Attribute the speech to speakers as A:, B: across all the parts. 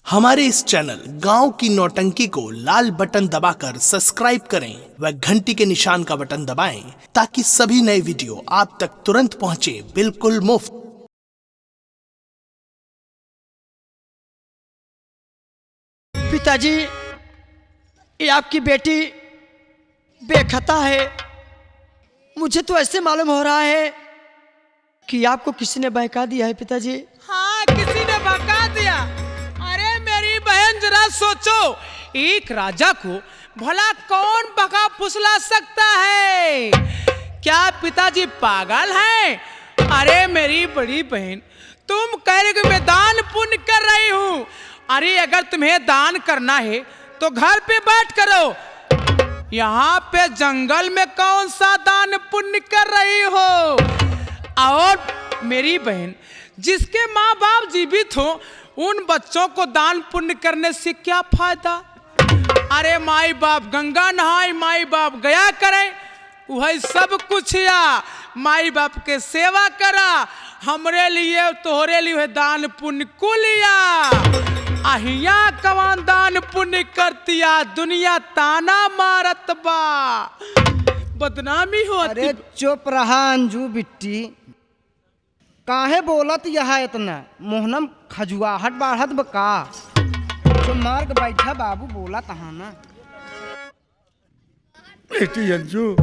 A: हमारे इस चैनल गांव की नौटंकी को लाल बटन दबाकर सब्सक्राइब करें व घंटी के निशान का बटन दबाएं ताकि सभी नए वीडियो आप तक तुरंत पहुंचे बिल्कुल मुफ्त।
B: पिताजी, ये आपकी बेटी बेखता है। मुझे तो ऐसे मालूम हो रहा है कि आपको किसी ने बहका दिया है पिताजी।
C: हाँ, किसी ने बहका दिया। अरे मेरी बहन, जरा सोचो, एक राजा को भला कौन बका फुसला सकता है? क्या पिताजी पागल हैं? अरे मेरी बड़ी बहन, तुम कह रहे हो मैं दान पुण्य कर रही हूँ। अरे अगर तुम्हें दान करना है तो घर पे बैठ करो, यहाँ पे जंगल में कौन सा दान पुण्य कर रही हो? और मेरी बहन, जिसके माँ बाप जीवित हो उन बच्चों को दान पुण्य करने से क्या फायदा? अरे माई बाप गंगा नहाए, माई बाप गया करें, वही सब कुछ या माई बाप के सेवा करा। हमरे लिए तोहरे लिए दान पुण्य कुलिया अहिया कवान दान पुण्य करतिया, दुनिया ताना मारत बा, बदनामी होती।
D: अरे चुप रहा अंजू बिट्टी, काहे बोलत यह इतना? मोहनम खजुआहट बाढ़त बका। जो मार्ग बैठा बाबू बोला तहा ना।
E: बेटी अंजू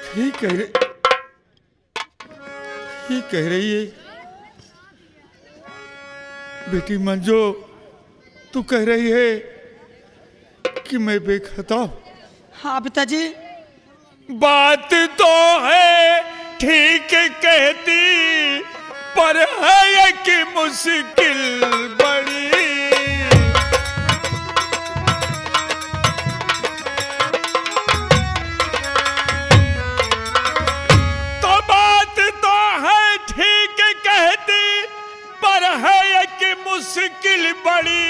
E: ठीक कह रही है। बेटी मंजू, तू कह रही है कि मैं बेखता हूं?
B: हाँ पिताजी।
E: बात तो है ठीक कहती, पर है कि मुश्किल बड़ी। तो बात तो है ठीक कहती, पर है कि मुश्किल बड़ी।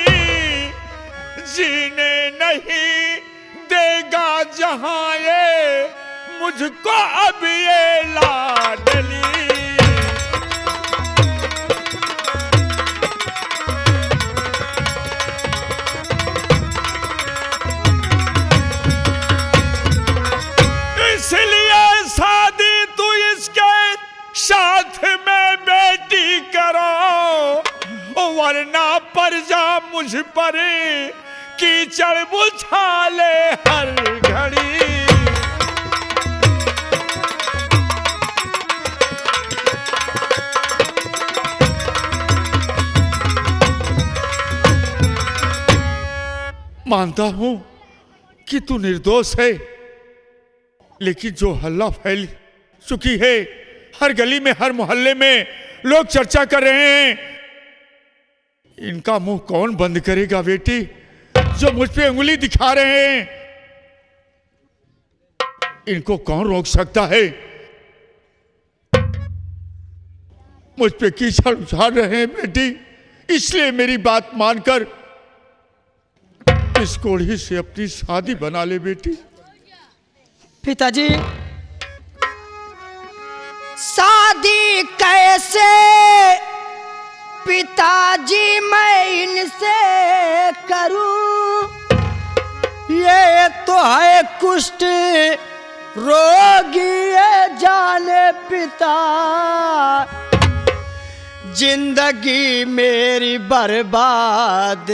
E: जीने नहीं देगा जहां ये मुझको अब ये लाडली। इसलिए शादी तू इसके साथ में बेटी करो, वरना पर जा मुझ पर कीचड़ बुझाले हर घड़ी। मानता हूं कि तू निर्दोष है, लेकिन जो हल्ला फैल चुकी है, हर गली में हर मोहल्ले में लोग चर्चा कर रहे हैं, इनका मुंह कौन बंद करेगा? बेटी, जो मुझ पे उंगली दिखा रहे हैं, इनको कौन रोक सकता है? मुझ पे कीचड़ उछाल रहे हैं बेटी, इसलिए मेरी बात मानकर इस कोढ़ी से अपनी शादी बना ले बेटी।
B: पिताजी, शादी कैसे पिताजी मैं इनसे करूं? ये तो है कुष्ठ रोगी है जाने पिता, जिंदगी मेरी बर्बाद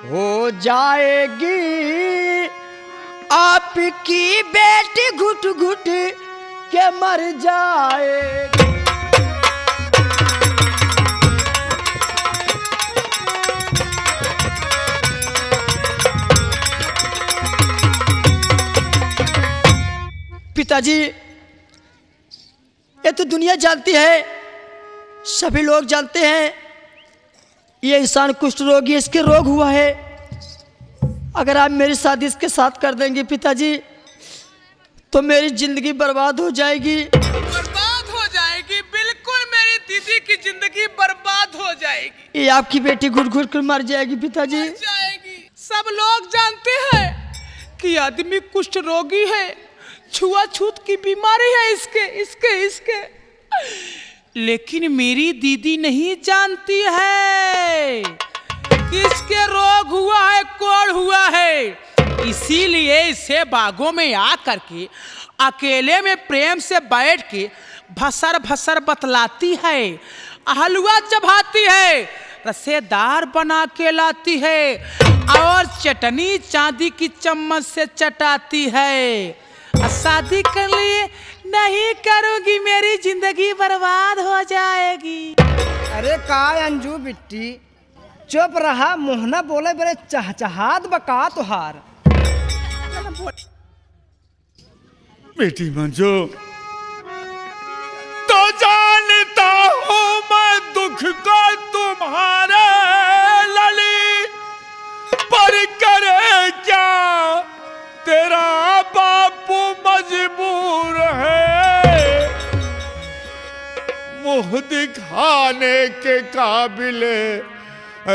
B: हो जाएगी। आपकी बेटी घुट घुट के मर जाएगी। पिताजी, ये तो दुनिया जानती है, सभी लोग जानते हैं, ये इंसान कुष्ठ रोगी, इसके रोग हुआ है। अगर आप मेरी शादी इसके साथ कर देंगे पिताजी, तो मेरी जिंदगी बर्बाद हो जाएगी।
C: बर्बाद हो जाएगी? बिल्कुल, मेरी दीदी की जिंदगी बर्बाद हो जाएगी।
B: ये आपकी बेटी घुट घुट कर मर जाएगी पिताजी।
C: मर जाएगी। सब लोग जानते हैं कि आदमी कुष्ठ रोगी है, छुआछूत की बीमारी है इसके। लेकिन मेरी दीदी नहीं जानती है किसके रोग हुआ है, कोढ़ हुआ है। इसीलिए इसे बागों में आ करके अकेले में प्रेम से बैठ के भसर भसर बतलाती है, हलवा चबाती है, रसेदार बना के लाती है और चटनी चांदी की चम्मच से चटाती है। शादी कर लिए नहीं करूंगी, मेरी जिंदगी बर्बाद हो जाएगी।
D: अरे का अंजू बिट्टी, चुप रहा, मोहना बोले बड़े चहचहात बका तुहार।
E: बेटी मंजू, तो जानता हूँ मैं दुख को तुम्हारे लली, पर करे क्या तेरा बापू मजबूर है। मुंह दिखाने के काबिल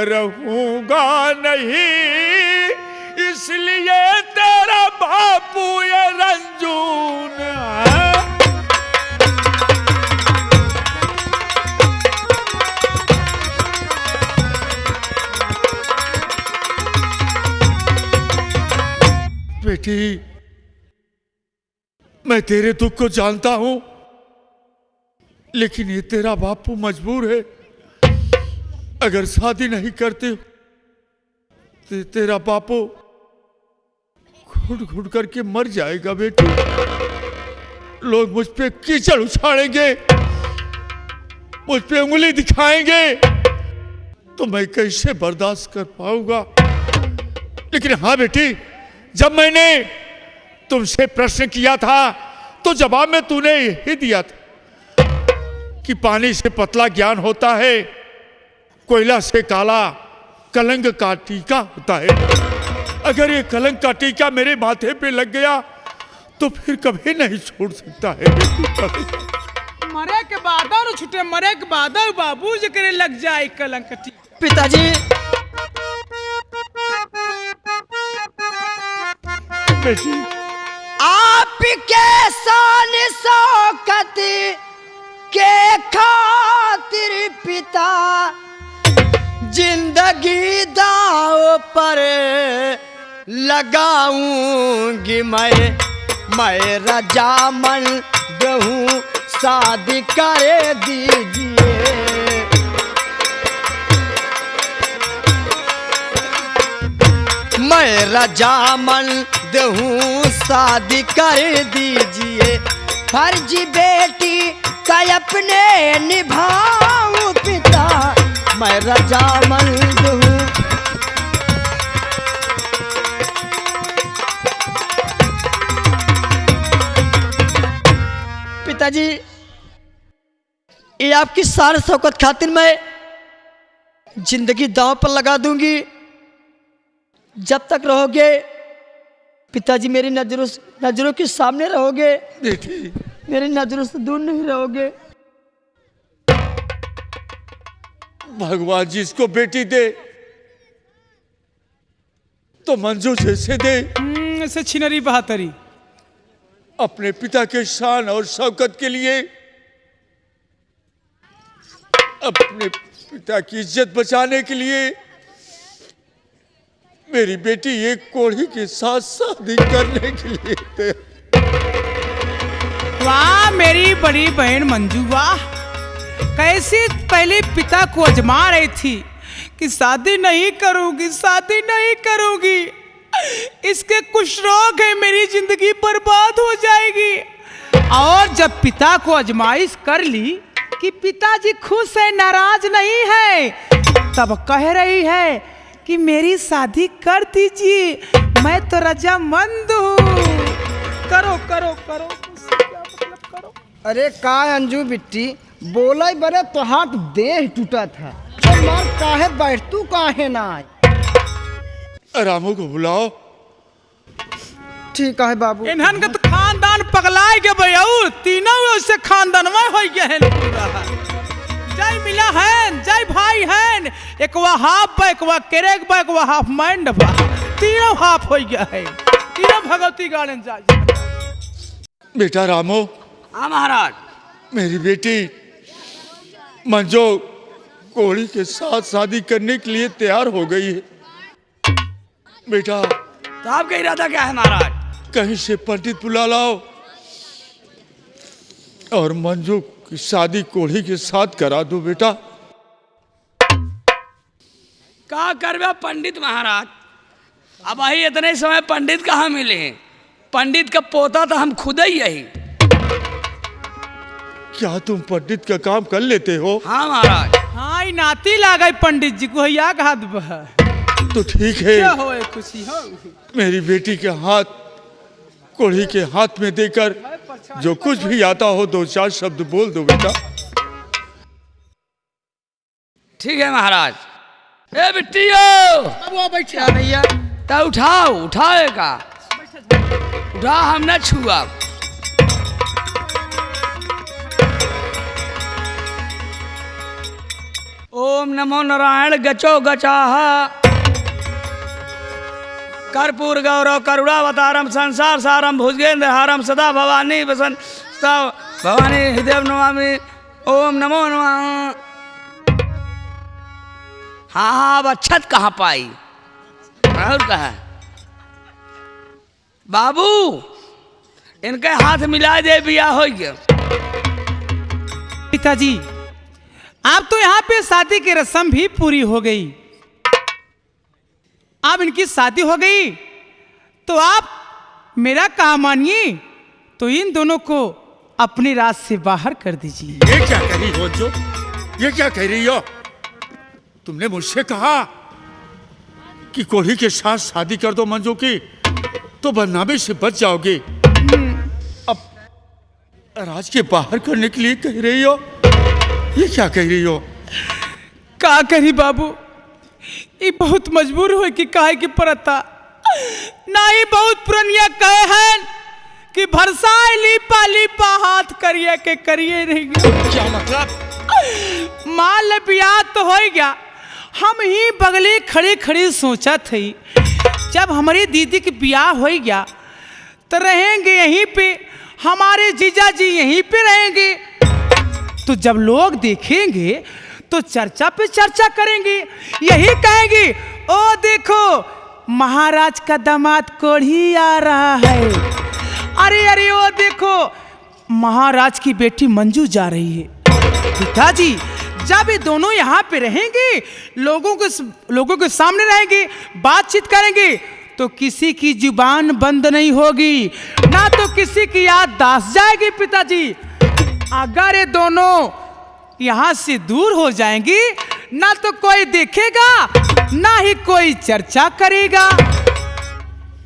E: रहूंगा नहीं, इसलिए तेरा बापू ये रंजून है। बेटी, मैं तेरे दुख को जानता हूं, लेकिन ये तेरा बापू मजबूर है। अगर शादी नहीं करते तो तेरा बापू घुट घुट करके मर जाएगा। बेटी, लोग मुझ पे कीचड़ उछाड़ेंगे, मुझ पे उंगली दिखाएंगे, तो मैं कैसे बर्दाश्त कर पाऊंगा। लेकिन हाँ बेटी, जब मैंने तुमसे प्रश्न किया था तो जवाब में तूने यही दिया था कि पानी से पतला ज्ञान होता है, कोयला से काला कलंक का टीका होता है। अगर ये कलंक का टीका मेरे माथे पे लग गया तो फिर कभी नहीं छोड़ सकता है।
C: मरे के बाद और छुटे, मरे के बाद बाबू जी करे लग जाए कलंक का टीका।
B: पिताजी
E: बेटी,
B: आपके शान शौकत के खातिर पिता जिंदगी दांव पर लगाऊंगी मैं रजामंद हूँ, शादी कर दीजिए। मैं रजामंद हूँ, शादी कर दीजिए। फर्ज बेटी का अपने निभाऊं पिता, मैं रजामंद हूँ। पिताजी, ये आपकी शान शौकत खातिर मैं जिंदगी दांव पर लगा दूंगी। जब तक रहोगे पिताजी, मेरी नजरों के सामने रहोगे,
E: बेटी,
B: मेरी नजरों से दूर नहीं रहोगे।
E: भगवान जिसको बेटी दे तो मंजू जैसे दे।
C: ऐसे छिनरी बहातरी
E: अपने पिता के शान और शौकत के लिए, अपने पिता की इज्जत बचाने के लिए मेरी बेटी एक कोढ़ी के साथ शादी करने के लिए थे।
C: वाह मेरी बड़ी बहन मंजू, वाह कैसे पहले पिता को अजमा रही थी कि शादी नहीं करूंगी, शादी नहीं करूंगी, इसके कुछ रोग है, मेरी जिंदगी बर्बाद हो जाएगी। और जब पिता को आजमाइश कर ली कि पिताजी खुश है, नाराज नहीं है, तब कह रही है कि मेरी शादी कर दीजिए, मैं तो रजामंद हूँ। करो करो करो, क्या मतलब करो।
D: अरे का अंजू बिट्टी, बोला बड़े तोहार देह टूटा था, तो मार काहे बैठ तू काहे ना आए।
E: रामू को बुलाओ।
D: ठीक है बाबू।
C: इन्हन का तो खानदान पगलाए के भैया, तीनों उससे खानदान में हो गए हैं पूरा। जय मिला है, जय भाई है, एक वह हाफ बा, एक वह केरेक बा, एक वह हाफ माइंड बा, तीनों हाफ हो गया है, तीनों भगवती गार्डन जाए।
E: बेटा रामू।
B: हाँ महाराज।
E: मेरी बेटी मंजू कोड़ी के साथ शादी करने के लिए तैयार हो गई है। बेटा
B: तो आपका इरादा क्या है महाराज?
E: कहीं से पंडित बुला लाओ और मंजू की शादी कोड़ी के साथ करा दो बेटा।
B: का करबे पंडित महाराज? अब आई इतने समय पंडित कहाँ मिले हैं? पंडित का पोता तो हम खुद ही यही।
E: क्या तुम पंडित का काम कर लेते हो?
B: हाँ महाराज।
C: हाँ, नाती लागे पंडित जी को या घात
E: तो ठीक है,
C: क्या हो खुशी हो।
E: मेरी बेटी के हाथ कोड़ी के हाथ में देकर जो कुछ भी आता हो 2-4 शब्द बोल दो बेटा।
B: ठीक है महाराज। ए बिट्टियो बैठा भैया, तो उठाएगा उठा, हम न छुआ। ओम नमो नारायण गचो गचाह कर्पूर गौरव करुणावतारम संसार सारम भुजगेंद्र हारम सदा भवानी वसन भवानी हृदय नमामि। ओम नमो नमः। हाँ अब अच्छत कहाँ पाई? राहुल कहा बाबू इनके हाथ मिला दे, बिया हो गया।
C: पिताजी आप तो यहाँ पे शादी की रस्म भी पूरी हो गई। अब इनकी शादी हो गई तो आप मेरा काम मानिए, तो इन दोनों को अपने राज से बाहर कर दीजिए।
E: ये क्या कह रही हो जो? ये क्या कह रही हो? तुमने मुझसे कहा कि कोढ़ी के साथ शादी कर दो मंजू की, तो बदनामी से बच जाओगे। अब राज के बाहर करने के लिए कह रही हो? ये क्या कह रही हो?
C: का करी बाबू, ये बहुत मजबूर हो कि काहे की परता ना ही बहुत पुरनिया कहे हैं कि भरसाए लीपा लीपा हाथ करिए के करिए नहीं।
E: क्या मतलब?
C: माल बियाह तो हो गया, हम ही बगले खड़ी खड़ी सोचा थी जब हमारी दीदी की ब्याह हो गया तो रहेंगे यहीं पे, हमारे जीजा जी यहीं पे रहेंगे, तो जब लोग देखेंगे तो चर्चा पे चर्चा करेंगे, यही कहेंगे ओ देखो महाराज का दामाद कोढ़ी आ रहा है, अरे अरे ओ देखो महाराज की बेटी मंजू जा रही है। पिताजी जब ये दोनों यहाँ पे रहेंगे, लोगों के सामने रहेंगे, बातचीत करेंगे, तो किसी की जुबान बंद नहीं होगी, ना तो किसी की याद दास जाएगी। पिताजी अगर ये दोनों यहाँ से दूर हो जाएंगी, ना तो कोई देखेगा ना ही कोई चर्चा करेगा,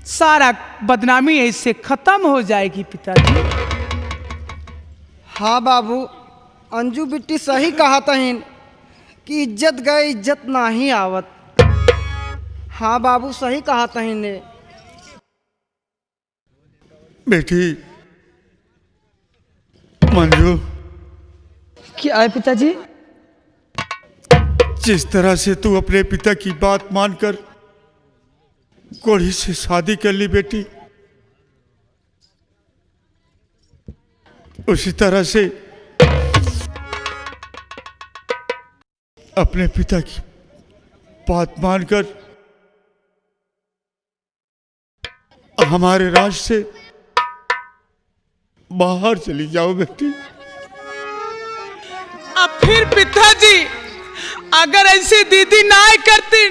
C: सारा बदनामी ऐसे खत्म हो जाएगी। पिताजी
D: हाँ बाबू, अंजू बिट्टी सही कहा तहीन कि इज्जत गए इज्जत नहीं आवत। हाँ बाबू सही कहा तहीन ने।
E: बेटी मंजू,
B: क्या है पिताजी?
E: जिस तरह से तू अपने पिता की बात मानकर कोढ़ी से शादी कर ली बेटी, उसी तरह से अपने पिता की बात मानकर हमारे राज से बाहर चली जाओ बेटी।
C: अब फिर पिताजी अगर ऐसी दीदी ना करती,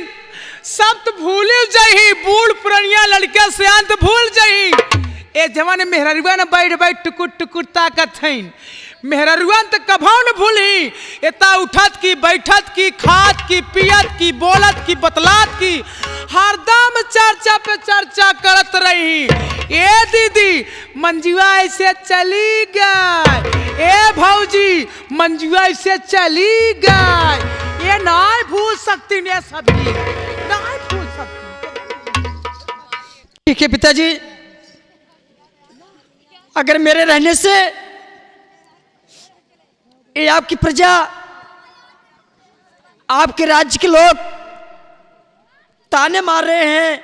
C: सब तो भूल जाही, बूढ़ पुरनिया लड़का सियान तो भूल जाही। ए जमाने मेहररुआ न बैठ बैठ टुकुर टुकुर ताकत है, मेहररुआ तो कभो न भूली, एता उठत की बैठत की खात की पियत की बोलत की बतलात की, हरदम चर्चा पे चर्चा करत रही। ए दीदी मंजुआ ऐसे चली गई, ए भौजी मंजुआ ऐसे चली गई, ये नहीं भूल सकती, ने सभी नहीं भूल सकती।
B: ठीक है पिताजी, अगर मेरे रहने से ये आपकी प्रजा, आपके राज्य के लोग ताने मार रहे हैं,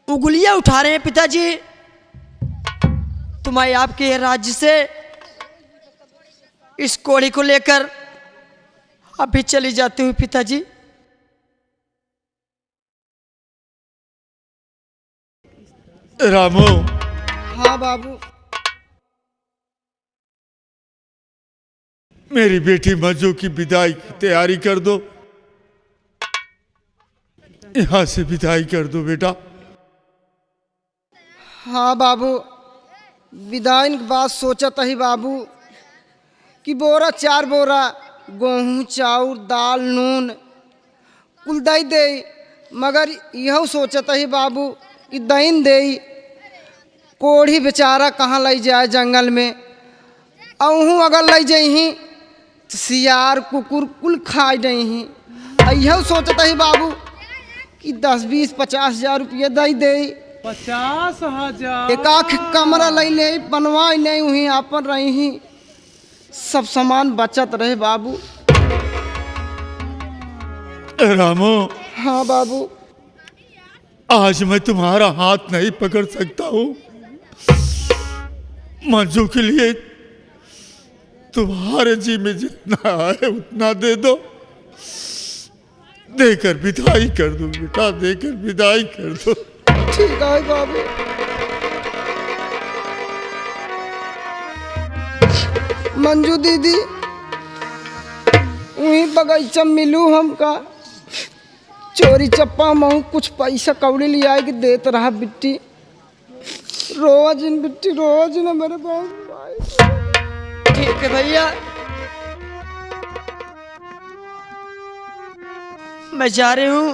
B: उंगलियां उठा रहे हैं पिताजी, तो मैं आपके राज्य से इस कोढ़ी को लेकर अभी चली जाती हूँ पिताजी।
E: रामू,
D: हाँ बाबू।
E: मेरी बेटी मंजू की विदाई की तैयारी कर दो। यहाँ से विदाई कर दो बेटा।
D: हाँ बाबू, विदाई के बाद सोचत ही बाबू कि बोरा 4 बोरा गेहूँ चाउर दाल नून कुल दई दे, मगर यह सोचत ही बाबू कि दईन दे कोढ़ी बेचारा कहाँ ले जाए जंगल में। अहूँ अगर ले जही तो सियार कुकुर कुल खा जही। यह सोचत ही बाबू कि 10-20-50 हज़ार रुपये दई दे,
C: 50,000
D: एक आख कमरा ले ले बनवाई नहीं हुई आपन रही, सब सामान बचत रहे बाबू।
E: रामू,
D: हाँ बाबू।
E: आज मैं तुम्हारा हाथ नहीं पकड़ सकता हूँ। मंजू के लिए तुम्हारे जी में जितना है उतना दे दो। देकर विदाई कर दो बेटा, देकर विदाई कर दो।
D: ठीक है बाबू। मंजू दीदी वहीं बगीचा मिलू हमका, चोरी चप्पा महू कुछ पैसा कौड़ी ले आए कि देत रहा बिट्टी। रोज इन बिट्टी रोज ना मेरे पास।
B: ठीक है भैया, मैं जा रही हूँ,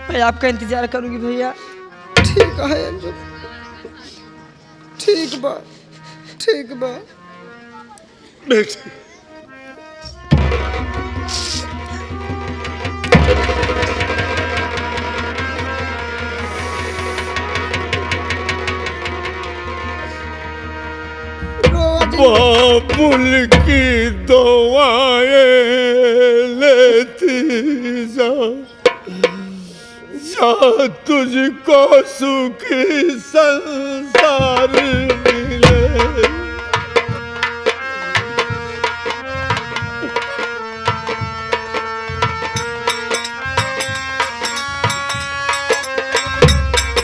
B: मैं आपका इंतजार करूंगी भैया।
D: ठीक है अंजू, ठीक बा, ठीक बा
E: बेटा। बाबुल की दुआएं लेती जा, जा तुझको सुखी संसार मिले।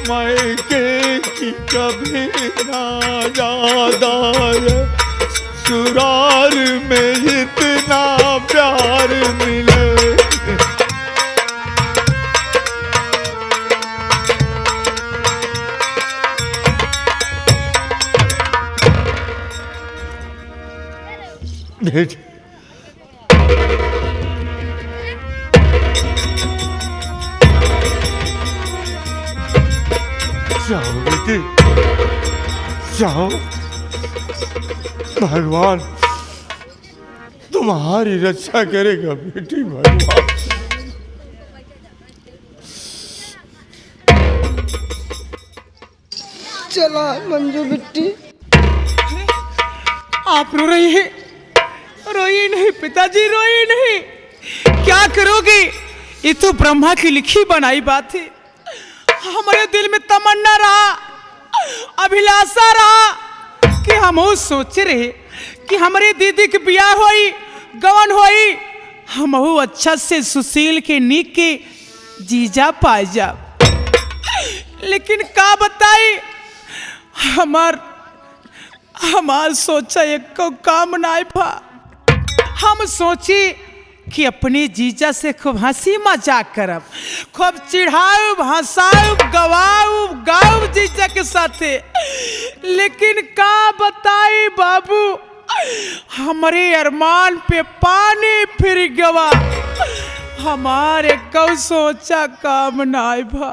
E: मायके की कभी ना याद आए, ससुराल में इतना प्यार मिले। बेटी, जाओ बेटी, जाओ। भगवान तुम्हारी रक्षा करेगा बेटी, भगवान।
D: चला मंजू बिट्टी।
C: आप रो रही हैं? रोइए नहीं पिताजी, रोइए नहीं। क्या करोगे? ये तो ब्रह्मा की लिखी बनाई बात है। हमारे दिल में तमन्ना रहा, अभिलाषा रहा कि हम सोच रहे कि हमारी दीदी की ब्याह होई, गवन होई, हम अच्छा से सुशील के नीक के जीजा पाए जा। लेकिन का बताई, हमार सोचा एक को काम नाई भा। हम सोची कि अपने जीजा से खूब हंसी मजाक करब, खूब चिढ़ाऊ हंसाऊ गवाऊ गाऊ जीजा के साथे। लेकिन का बताई बाबू, हमारे अरमान पे पानी फिर गवा। हमारे कौ सोचा काम नाई भा।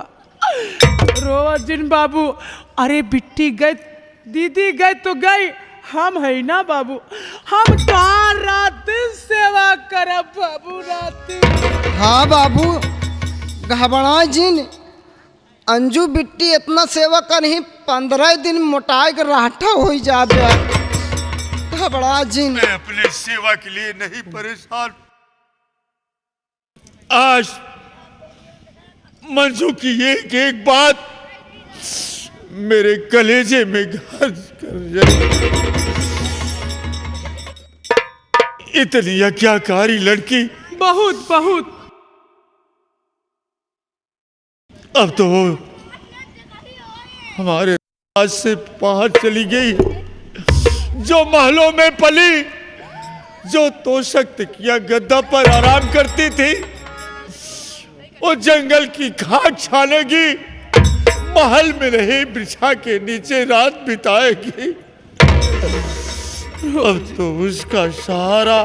C: रोजिन बाबू, अरे बिट्टी गई, दीदी गई तो गई, हम है ना बाबू, हम रात सेवा करब बाबू, रात।
D: हाँ बाबू, घबराए जिन। अंजू बिट्टी इतना सेवा करही 15 दिन मोटाई के राठा हो जाबे। घबरा जिन।
E: मैं अपने सेवा के लिए नहीं परेशान। आज मंजू की एक एक बात मेरे कलेजे में घर कर जाए। इतनी आज्ञाकारी लड़की
C: बहुत बहुत।
E: अब तो वो हमारे राज से बाहर चली गई। जो महलों में पली, जो तोशक तकिया गद्दा पर आराम करती थी, वो जंगल की घाट छानेगी, महल में रहे बिछा के नीचे रात बिताएगी। अब तो उसका सहारा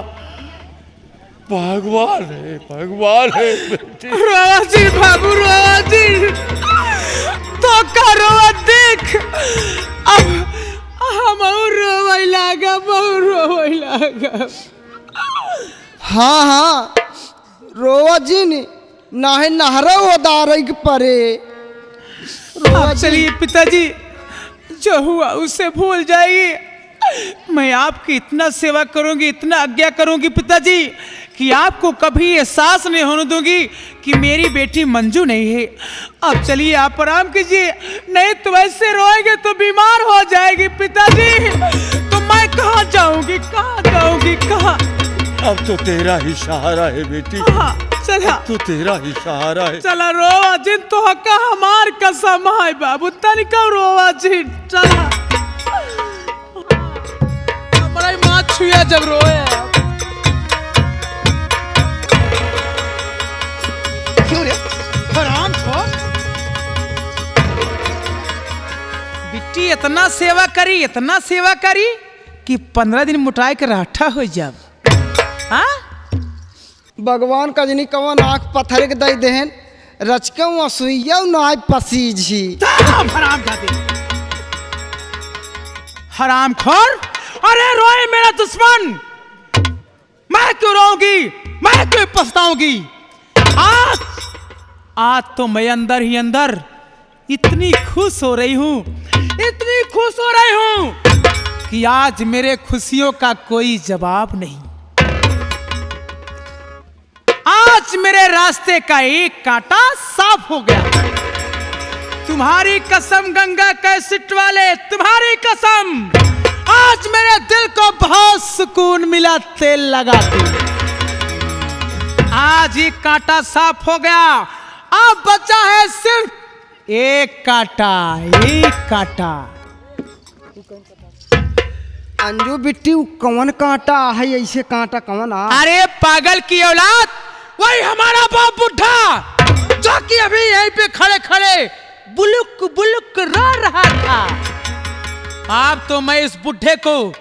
E: भगवान है, भगवान है बेटी।
C: रोवा जी बाबू, रोवा जी, तो का रोवा देख। अब हम और रोवे लागा, बहुत रोवे लागा।
D: हाँ हाँ, रोवा जी ने नाहे नहरा उदार के परे।
C: अब चलिए पिताजी, जो हुआ उसे भूल जाइए। मैं आपकी इतना सेवा करूंगी, इतना आज्ञा करूंगी पिताजी, कि आपको कभी एहसास नहीं होने दूंगी कि मेरी बेटी मंजू नहीं है। अब चलिए आप आराम कीजिए, नहीं तो ऐसे रोएंगे तो बीमार हो जाएगी पिताजी। तो मैं कहाँ जाऊंगी, कहाँ जाऊंगी, कहाँ?
E: अब तो तेरा ही सहारा है बेटी।
C: हाँ चला,
E: तो तेरा ही सहारा है।
C: चला रोवा जिन, तो हका हमार कसम है बाबू, तनिका रोवा जिन, चला। हमारी माँ छुआ जब रोए। क्यों रे? हराम खोर। बिट्टी इतना सेवा करी, इतना सेवा करी कि 15 दिन मुटाए के राठा हो जाब। हाँ?
D: भगवान का जनी कवन आँख पत्थर के दई देहन, रचके असुइया नाय पसीजी।
C: हराम जादे, हराम खोर। अरे रोए मेरा दुश्मन, मैं क्यों रोऊंगी, मैं क्यों पछताऊंगी? आज तो मैं अंदर ही अंदर इतनी खुश हो रही हूँ, इतनी खुश हो रही हूँ कि आज मेरे खुशियों का कोई जवाब नहीं। आज मेरे रास्ते का एक कांटा साफ हो गया। तुम्हारी कसम गंगा कैसेट वाले, तुम्हारी कसम, आज मेरे दिल को बहुत सुकून मिला तेल लगा के। आज एक कांटा साफ हो गया, अब बचा है सिर्फ एक कांटा, एक कांटा।
D: अंजू बिट्टी कौन कांटा है, ऐसे कांटा कौन आ?
C: अरे पागल की औलाद, वही हमारा बाप बुढ़ा जो कि अभी यहीं पे खड़े खड़े बुलुक बुलुक रो रहा था। अब तो मैं इस बुढ़े को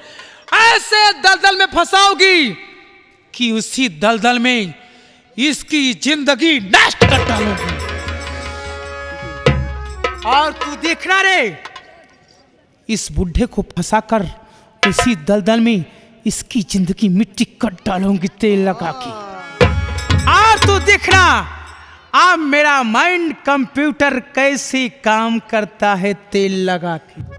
C: ऐसे दलदल में फंसाऊंगी कि उसी दलदल में इसकी जिंदगी नष्ट कर डालूंगी। और तू देखना रे, इस बुढ़े को फंसाकर उसी दलदल में इसकी जिंदगी मिट्टी कर डालूंगी तेल लगा के। और तू देखना अब मेरा माइंड कंप्यूटर कैसे काम करता है तेल लगा के।